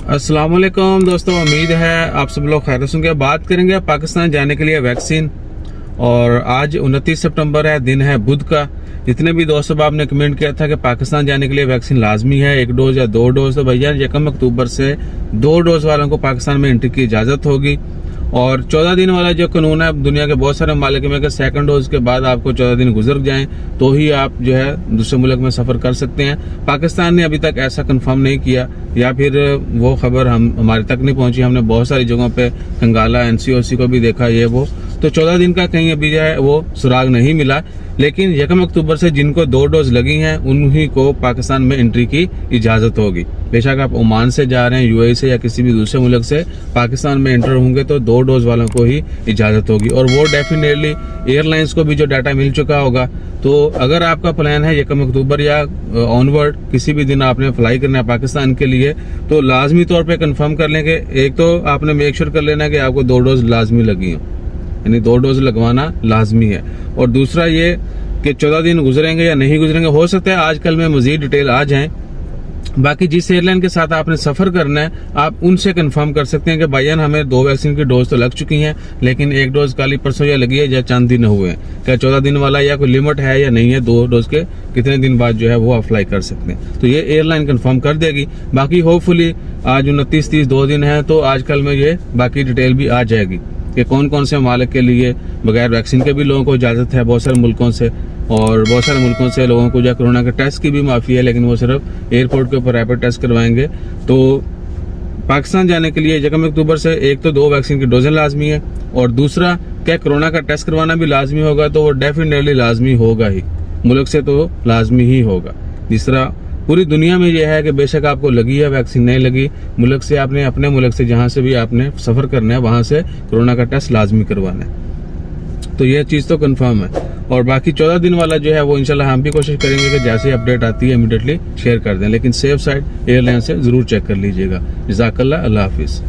अस्सलाम वालेकुम दोस्तों, उम्मीद है आप सब लोग खैर से होंगे। बात करेंगे पाकिस्तान जाने के लिए वैक्सीन। और आज 29 सितंबर है, दिन है बुध का। जितने भी दोस्तों आपने कमेंट किया था कि पाकिस्तान जाने के लिए वैक्सीन लाजमी है, 1 डोज या 2 डोज, तो भैया 1 अक्टूबर से 2 डोज वालों को पाकिस्तान में एंट्री की इजाजत होगी। और 14 दिन वाला जो कानून है दुनिया के बहुत सारे ममालिक में कि 2nd डोज के बाद आपको 14 दिन गुजर जाएं तो ही आप जो है दूसरे मुल्क में सफर कर सकते हैं। पाकिस्तान ने अभी तक ऐसा कंफर्म नहीं किया, या फिर वो खबर हमारे तक नहीं पहुंची। हमने बहुत सारी जगहों पे कंगाला, NCOC को भी देखा, ये वो, तो 14 दिन का कहीं अभी जो है वो सुराग नहीं मिला। लेकिन 1 अक्टूबर से जिनको 2 डोज लगी हैं उन्हीं को पाकिस्तान में एंट्री की इजाजत होगी। बेशक आप ओमान से जा रहे हैं, UAE से या किसी भी दूसरे मुल्क से पाकिस्तान में एंटर होंगे तो 2 डोज वालों को ही इजाजत होगी। और वो डेफिनेटली एयरलाइंस को भी जो डाटा मिल चुका होगा। तो अगर आपका प्लान है 1 अक्टूबर या ऑनवर्ड किसी भी दिन आपने फ्लाई करना है पाकिस्तान के लिए, तो लाजमी तौर पर कंफर्म कर लें कि एक तो आपने मेक श्योर कर लेना कि आपको 2 डोज लाजमी लगी हो, यानी 2 डोज लगवाना लाजमी है। और दूसरा ये कि 14 दिन गुजरेंगे या नहीं गुजरेंगे, हो सकता है आजकल में मजीद डिटेल आ जाए। बाकी जिस एयरलाइन के साथ आपने सफर करना है आप उनसे कंफर्म कर सकते हैं कि भाईजान हमें 2 वैक्सीन की डोज तो लग चुकी हैं, लेकिन 1 डोज काली परसों या लगी है या चंद दिन हुए हैं, क्या 14 दिन वाला या कोई लिमिट है या नहीं है, 2 डोज के कितने दिन बाद जो है वो अप्लाई कर सकते हैं। तो ये एयरलाइन कंफर्म कर देगी। बाकी होपफुली आज 29, 30 2 दिन है तो आजकल में ये बाकी डिटेल भी आ जाएगी कि कौन कौन से ममालिक के लिए बगैर वैक्सीन के भी लोगों को इजाजत है, बहुत सारे मुल्कों से। और बहुत सारे मुल्कों से लोगों को जो कोरोना के टेस्ट की भी माफी है, लेकिन वो सिर्फ एयरपोर्ट के ऊपर रैपिड टेस्ट करवाएंगे। तो पाकिस्तान जाने के लिए 1 अक्टूबर से एक तो 2 वैक्सीन की डोजें लाजमी है, और दूसरा क्या कोरोना का टेस्ट करवाना भी लाजमी होगा, तो वो डेफिनेटली लाजमी होगा ही, मुल्क से तो लाजमी ही होगा। तीसरा, पूरी दुनिया में यह है कि बेशक आपको लगी है वैक्सीन नहीं लगी, मुल्क से आपने अपने मुल्क से जहां से भी आपने सफर करना है वहां से कोरोना का टेस्ट लाजमी करवाना है। तो यह चीज तो कंफर्म है। और बाकी 14 दिन वाला जो है वो इंशाल्लाह हम भी कोशिश करेंगे कि जैसे अपडेट आती है इमीडिएटली शेयर कर दें, लेकिन सेफ साइड एयरलाइन से जरूर चेक कर लीजिएगा। जज़ाकल्लाह, अल्लाह हाफिज।